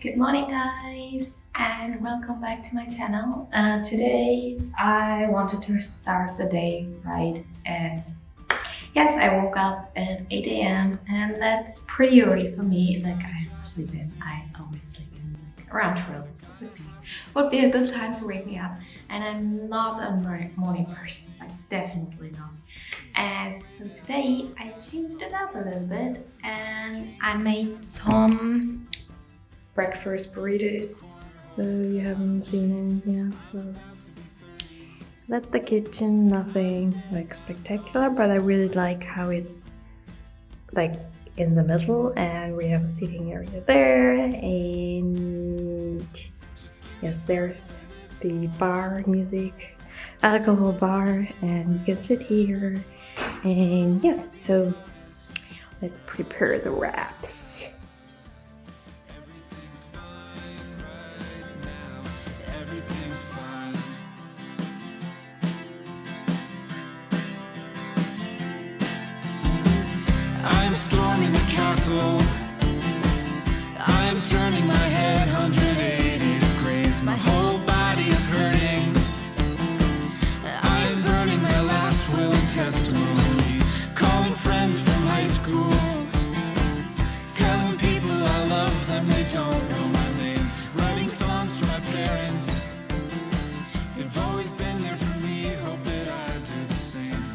Good morning guys and welcome back to my channel. Today I wanted to start the day right, and yes, I woke up at 8 a.m. and that's pretty early for me. Like I sleep in, I always sleep in like around 12 would be a good time to wake me up, and I'm not a morning person, like definitely not. And so today I changed it up a little bit and I made some breakfast burritos. So you haven't seen it yet, so that's the kitchen. Nothing like spectacular, but I really like how it's like in the middle and we have a seating area there, and yes, there's the bar, music, alcohol bar, and you can sit here. And yes, so let's prepare the wraps. I'm storming the castle. I'm turning my head 180 degrees. My whole body is hurting. I'm burning my last will and testimony. Calling friends from high school. Telling people I love them, they don't know my name. Writing songs for my parents. They've always been there for me. Hope that I do the same.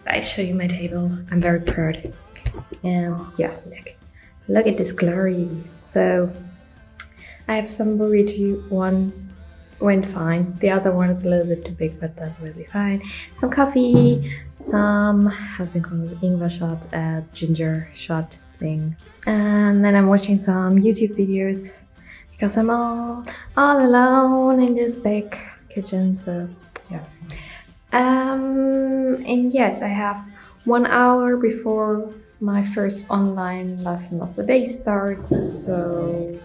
I show you my table. I'm very proud. And yeah, look at this glory. So I have some burrito. One went fine. The other one is a little bit too big, but that will be fine. Some coffee, some how's it called? Ingwer shot, ginger shot thing. And then I'm watching some YouTube videos because I'm all alone in this big kitchen. So yes. And yes, I have 1 hour before my first online lesson of the day starts, so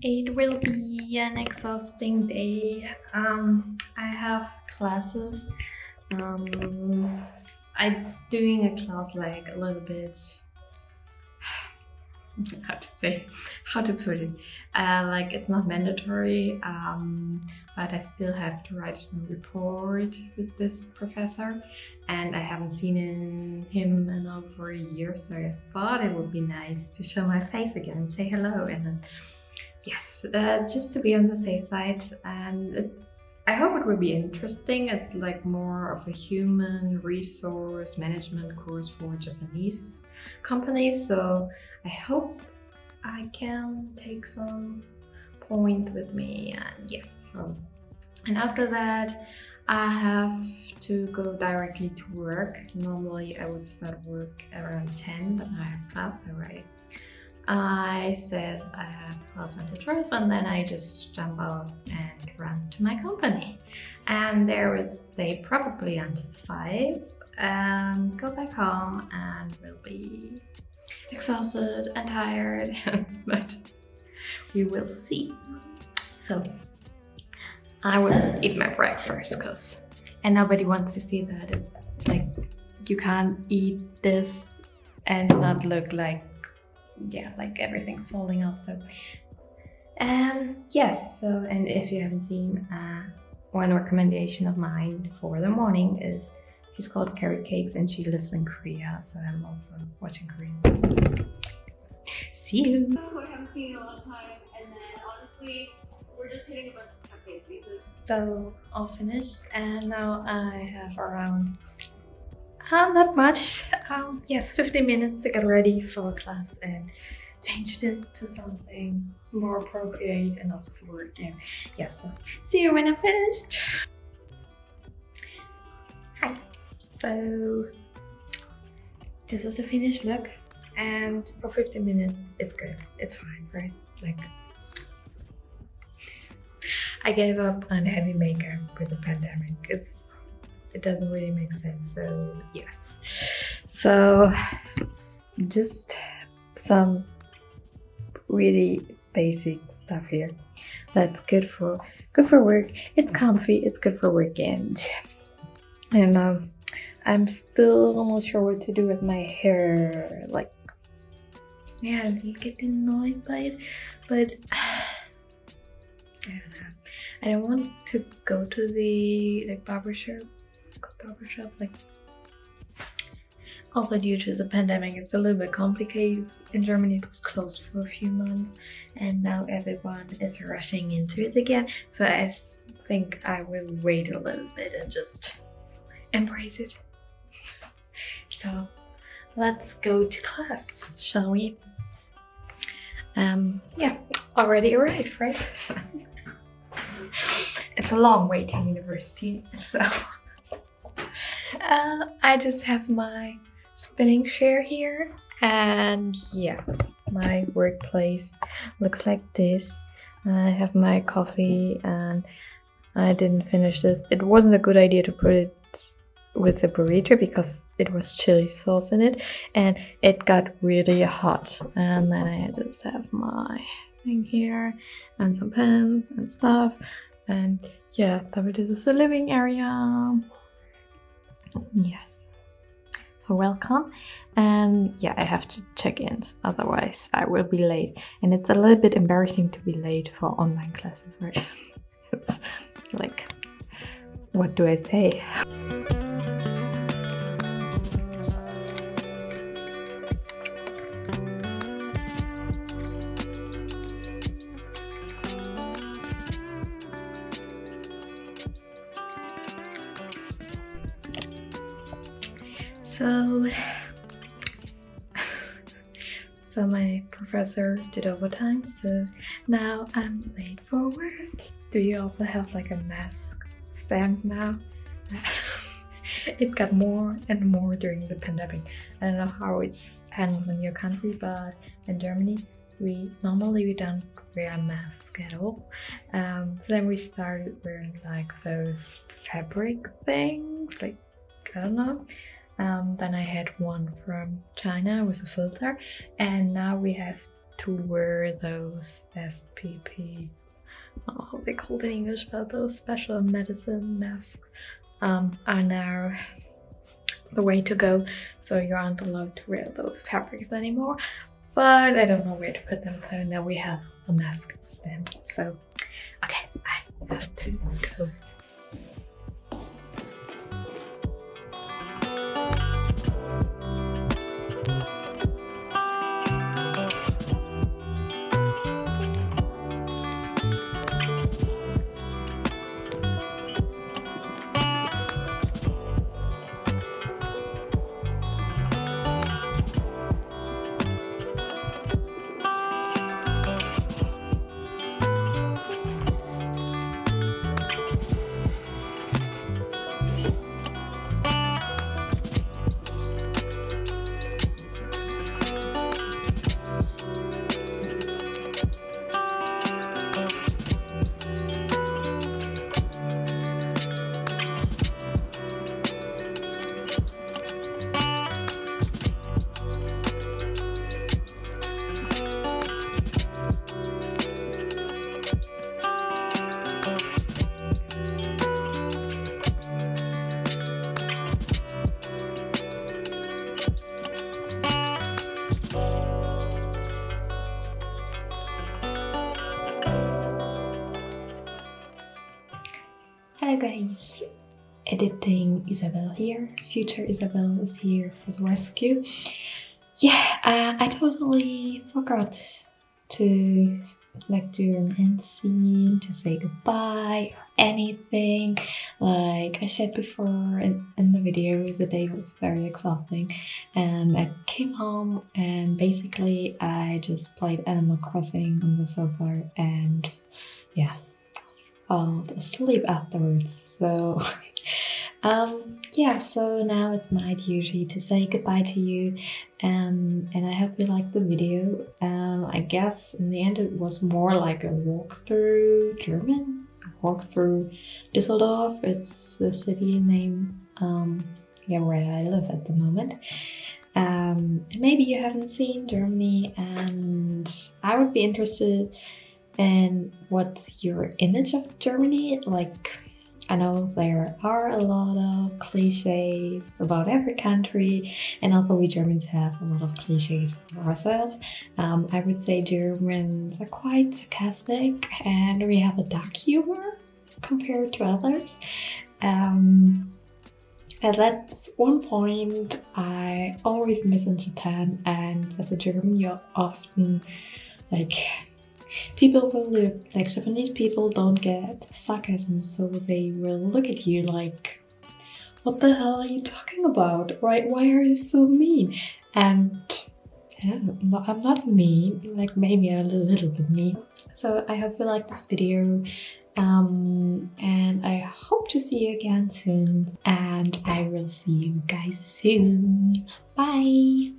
it will be an exhausting day. I have classes. I'm doing a class like a little bit, how to put it, like it's not mandatory, but I still have to write a report with this professor, and I haven't seen him in over a year, so I thought it would be nice to show my face again and say hello, and then yes, just to be on the safe side. And I hope it will be interesting. It's like more of a human resource management course for Japanese companies, so I hope I can take some point with me. And yes, so, and after that I have to go directly to work. Normally I would start work around 10, but I have class, so I said I have class until 12, and then I just jump out and run to my company, and there will stay probably until 5 and go back home, and will be exhausted and tired, but we will see. So I will eat my breakfast, and nobody wants to see that. It's like you can't eat this and not look like, yeah, like everything's falling out. So yes, so, and if you haven't seen, one recommendation of mine for the morning is, she's called Carrot Cakes and she lives in Korea, so I'm also watching Korean. See you. Who I haven't seen in a long time, and then honestly, we're just hitting a bunch of cupcakes because. So all finished, and now I have around not much, yes, 15 minutes to get ready for class and change this to something more appropriate and also for work. And yes, so see you when I'm finished. Hi. So this is a finished look, and for 15 minutes it's good, it's fine, right? Like, I gave up on heavy makeup with the pandemic. It doesn't really make sense, so yes. So just some really basic stuff here. That's good for work. It's comfy. It's good for work, and I'm still not sure what to do with my hair. Like, yeah, I get annoyed by it, but I don't know. I don't want to go to the barbershop. Like, also due to the pandemic, it's a little bit complicated. In Germany, it was closed for a few months, and now everyone is rushing into it again. So I think I will wait a little bit and just embrace it. So let's go to class, shall we? Yeah, already arrived, right? It's a long way to university, so I just have my spinning chair here, and yeah, my workplace looks like this. I have my coffee, and I didn't finish this. It wasn't a good idea to put it with the burrito because it was chili sauce in it, and it got really hot. And then I just have my thing here and some pens and stuff, and yeah, so this is the living area. Yes, so welcome. And yeah, I have to check in, otherwise I will be late, and it's a little bit embarrassing to be late for online classes, right? It's like, what do I say? So my professor did overtime, so now I'm late for work. Do you also have like a mask stand now? It got more and more during the pandemic. I don't know how it's handled in your country, but in Germany we don't wear a mask at all. Then we started wearing like those fabric things, like, I don't know. Then I had one from China with a filter, and now we have to wear those FPP, I don't know how they called in English, but those special medicine masks are now the way to go. So you aren't allowed to wear those fabrics anymore, but I don't know where to put them, so now we have a mask stand. So okay, I have to go. Hello guys, editing Isabel here. Future Isabel is here for the rescue. Yeah, I totally forgot to like do an end scene, to say goodbye or anything. Like I said before in the video, the day was very exhausting, and I came home and basically I just played Animal Crossing on the sofa, and yeah, fall asleep afterwards. So yeah, so now it's my duty to say goodbye to you, and I hope you liked the video. I guess in the end it was more like a walkthrough German, a walkthrough Düsseldorf. It's the city name, yeah, where I live at the moment. Maybe you haven't seen Germany, and I would be interested And what's your image of Germany? Like, I know there are a lot of cliches about every country, and also we Germans have a lot of cliches for ourselves. I would say Germans are quite sarcastic and we have a dark humor compared to others. And that's one point I always miss in Japan, and as a German, you're often like people will look like Japanese people don't get sarcasm, so they will look at you like, what the hell are you talking about? Why are you so mean? And yeah, I'm not mean, like maybe a little bit mean. So I hope you like this video. And I hope to see you again soon. And I will see you guys soon. Bye!